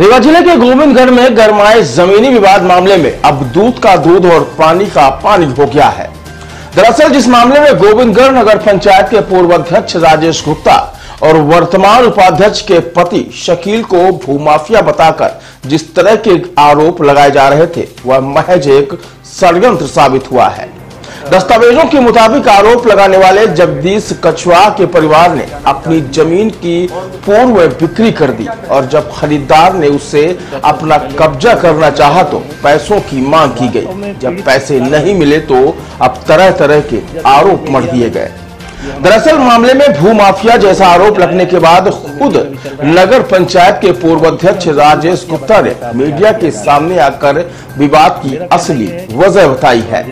रीवा जिले के गोविंदगढ़ में गरमाए जमीनी विवाद मामले में अब दूध का दूध और पानी का पानी हो गया है। दरअसल जिस मामले में गोविंदगढ़ नगर पंचायत के पूर्व अध्यक्ष राजेश गुप्ता और वर्तमान उपाध्यक्ष के पति शकील को भूमाफिया बताकर जिस तरह के आरोप लगाए जा रहे थे वह महज एक षड्यंत्र साबित हुआ है। दस्तावेजों के मुताबिक आरोप लगाने वाले जगदीश कछवाहा के परिवार ने अपनी जमीन की पूर्व बिक्री कर दी और जब खरीदार ने उससे अपना कब्जा करना चाहा तो पैसों की मांग की गई। जब पैसे नहीं मिले तो अब तरह तरह के आरोप मढ़ दिए गए। दरअसल मामले में भूमाफिया जैसा आरोप लगने के बाद खुद नगर पंचायत के पूर्व अध्यक्ष राजेश गुप्ता ने मीडिया के सामने आकर विवाद की असली वजह बताई है।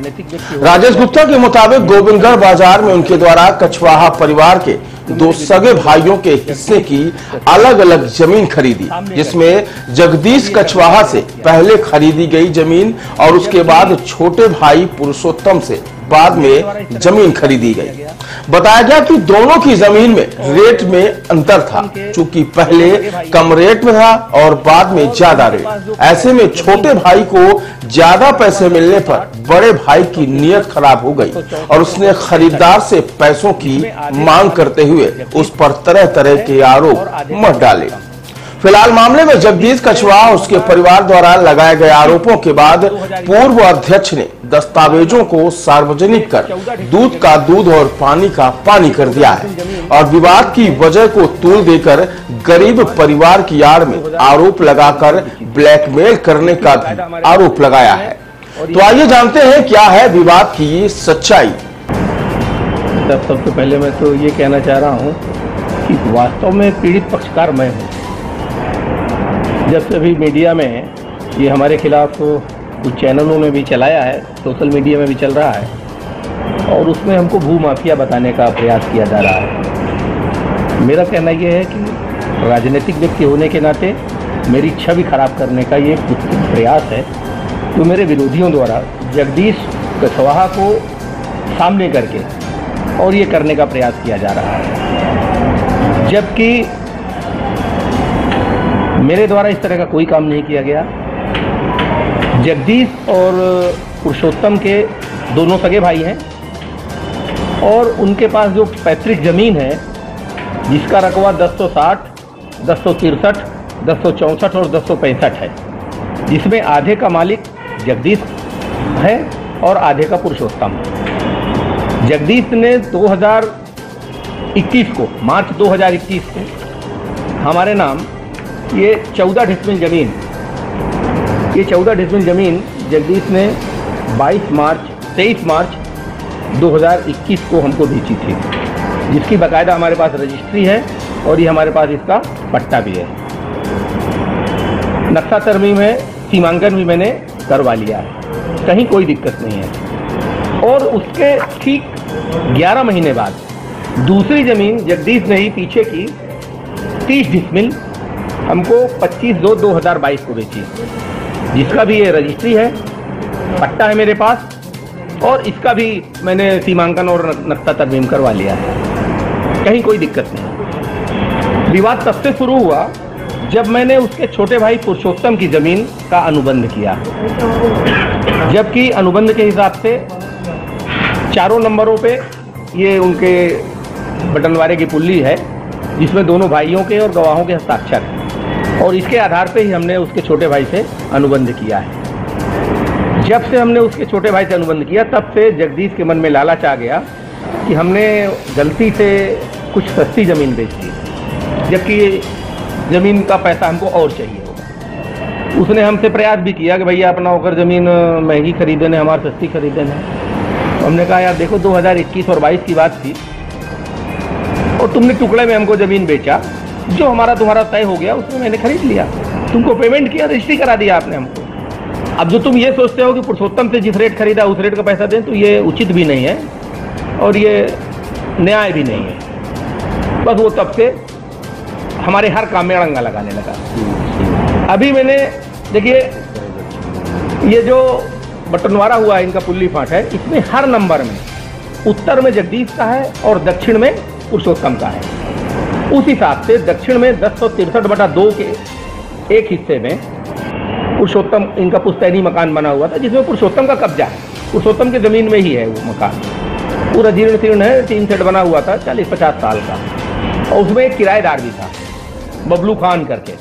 राजेश गुप्ता के मुताबिक गोविंदगढ़ बाजार में उनके द्वारा कछवाहा परिवार के दो सगे भाइयों के हिस्से की अलग अलग जमीन खरीदी, जिसमें जगदीश कछवाहा से पहले खरीदी गई जमीन और उसके बाद छोटे भाई पुरुषोत्तम से बाद में जमीन खरीदी गई। बताया गया कि दोनों की जमीन में रेट में अंतर था, चूंकि पहले कम रेट में था और बाद में ज्यादा रेट। ऐसे में छोटे भाई को ज्यादा पैसे मिलने पर बड़े भाई की नीयत खराब हो गई और उसने खरीदार से पैसों की मांग करते हुए उस पर तरह तरह के आरोप मढ़ डाले। फिलहाल मामले में जगदीश कछवाहा उसके परिवार द्वारा लगाए गए आरोपों के बाद पूर्व अध्यक्ष ने दस्तावेजों को सार्वजनिक कर दूध का दूध और पानी का पानी कर दिया है और विवाद की वजह को तूल देकर गरीब परिवार की आड़ में आरोप लगाकर ब्लैकमेल करने का भी आरोप लगाया है। तो आइए जानते हैं क्या है विवाद की सच्चाई। सबसे पहले मैं तो ये कहना चाह रहा हूँ कि वास्तव में पीड़ित पक्षकार मैं हूँ। जब से अभी मीडिया में ये हमारे खिलाफ कुछ चैनलों में भी चलाया है, सोशल मीडिया में भी चल रहा है और उसमें हमको भूमाफिया बताने का प्रयास किया जा रहा है। मेरा कहना यह है कि राजनीतिक व्यक्ति होने के नाते मेरी छवि खराब करने का ये प्रयास है तो मेरे विरोधियों द्वारा जगदीश कछवाहा को सामने करके और ये करने का प्रयास किया जा रहा है, जबकि मेरे द्वारा इस तरह का कोई काम नहीं किया गया। जगदीश और पुरुषोत्तम के दोनों सगे भाई हैं और उनके पास जो पैतृक जमीन है जिसका रकबा 1060, 1063, 1064 और 1065 है, जिसमें आधे का मालिक जगदीश है और आधे का पुरुषोत्तम। जगदीश ने 2021 को मार्च 2021 को हमारे नाम ये 14 डिसमिल जमीन, ये 14 डिसमिल जमीन जगदीश ने 23 मार्च 2021 को हमको बेची थी, जिसकी बाकायदा हमारे पास रजिस्ट्री है और ये हमारे पास इसका पट्टा भी है। नक्शा तरमीम है, सीमांकन भी मैंने करवा लिया है, कहीं कोई दिक्कत नहीं है। और उसके ठीक 11 महीने बाद दूसरी जमीन जगदीश ने ही पीछे की 30 डिसमिल हमको 25/2/2022 को बेची, जिसका भी ये रजिस्ट्री है, पट्टा है मेरे पास और इसका भी मैंने सीमांकन और नक्शा तरमीम करवा लिया है, कहीं कोई दिक्कत नहीं। विवाद तब से शुरू हुआ जब मैंने उसके छोटे भाई पुरुषोत्तम की जमीन का अनुबंध किया, जबकि अनुबंध के हिसाब से चारों नंबरों पे ये उनके बटनवारे की पुल्ली है जिसमें दोनों भाइयों के और गवाहों के हस्ताक्षर हैं और इसके आधार पे ही हमने उसके छोटे भाई से अनुबंध किया है। जब से हमने उसके छोटे भाई से अनुबंध किया तब से जगदीश के मन में लालच आ गया कि हमने गलती से कुछ सस्ती ज़मीन बेच दी, जबकि ज़मीन का पैसा हमको और चाहिए होगा। उसने हमसे प्रयास भी किया कि भैया अपना होकर ज़मीन महंगी खरीदे ने, हमारे सस्ती खरीदे ने। हमने कहा यार देखो 2021 और 22 की बात थी और तुमने टुकड़े में हमको ज़मीन बेचा, जो हमारा तुम्हारा तय हो गया उसमें मैंने खरीद लिया, तुमको पेमेंट किया, रजिस्ट्री करा दिया आपने हमको। अब जो तुम ये सोचते हो कि पुरुषोत्तम से जिस रेट खरीदा उस रेट का पैसा दें, तो ये उचित भी नहीं है और ये न्याय भी नहीं है। बस वो तब से हमारे हर काम में अड़ंगा लगाने लगा। अभी मैंने देखिए ये जो बटनवारा हुआ है इनका पुल्ली फाट है, इसमें हर नंबर में उत्तर में जगदीश का है और दक्षिण में पुरुषोत्तम का है। उस हिसाब से दक्षिण में 1063/2 के एक हिस्से में पुरुषोत्तम, इनका पुश्तैनी मकान बना हुआ था जिसमें पुरुषोत्तम का कब्जा है। पुरुषोत्तम की जमीन में ही है वो मकान, पूरा जीर्ण तीर्ण है, 3 सेट बना हुआ था 40-50 साल का। और उसमें एक किराएदार भी था, बबलू खान करके।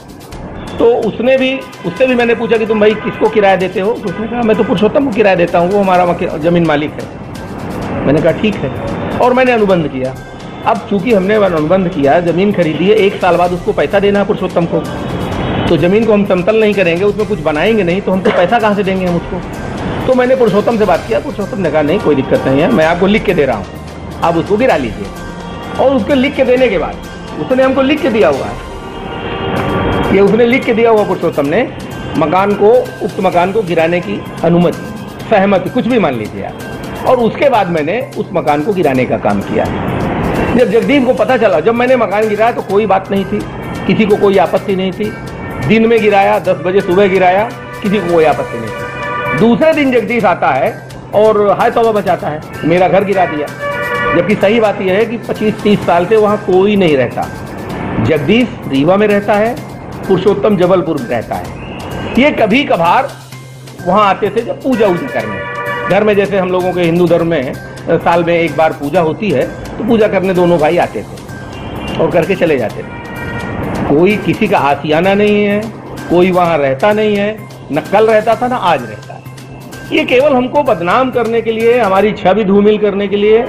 तो उससे भी मैंने पूछा कि तुम भाई किसको किराया देते हो? तो उसने कहा मैं तो पुरुषोत्तम को किराया देता हूँ, वो हमारा जमीन मालिक है। मैंने कहा ठीक है, और मैंने अनुबंध किया। अब चूंकि हमने अनुबंध किया, जमीन खरीदी है, 1 साल बाद उसको पैसा देना है पुरुषोत्तम को, तो जमीन को हम समतल नहीं करेंगे, उसमें कुछ बनाएंगे नहीं, तो हमको पैसा कहाँ से देंगे हम उसको? तो मैंने पुरुषोत्तम से बात किया। पुरुषोत्तम ने कहा नहीं कोई दिक्कत नहीं है, मैं आपको लिख के दे रहा हूँ, आप उसको गिरा लीजिए। और उसके लिख के देने के बाद उसने हमको लिख के दिया हुआ है, ये उसने लिख के दिया हुआ पुरुषोत्तम ने मकान को, उक्त मकान को गिराने की अनुमति, सहमति, कुछ भी मान लीजिए आप। और उसके बाद मैंने उस मकान को गिराने का काम किया। जब जगदीश को पता चला, जब मैंने मकान गिराया तो कोई बात नहीं थी, किसी को कोई आपत्ति नहीं थी। दिन में गिराया, 10 बजे सुबह गिराया, किसी को कोई आपत्ति नहीं थी। दूसरे दिन जगदीश आता है और हाय तौबा मचाता है, मेरा घर गिरा दिया। जबकि सही बात यह है कि 25-30 साल से वहाँ कोई नहीं रहता। जगदीश रीवा में रहता है, पुरुषोत्तम जबलपुर में रहता है। ये कभी कभार वहाँ आते थे जब पूजा उजा करने, घर में जैसे हम लोगों के हिंदू धर्म में साल में 1 बार पूजा होती है, तो पूजा करने दोनों भाई आते थे और करके चले जाते थे। कोई किसी का आशियाना नहीं है, कोई वहाँ रहता नहीं है, न कल रहता था ना आज रहता है। ये केवल हमको बदनाम करने के लिए, हमारी छवि धूमिल करने के लिए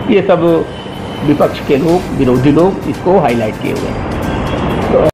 ये सब विपक्ष के लोग, विरोधी लोग इसको हाईलाइट किए हुए हैं।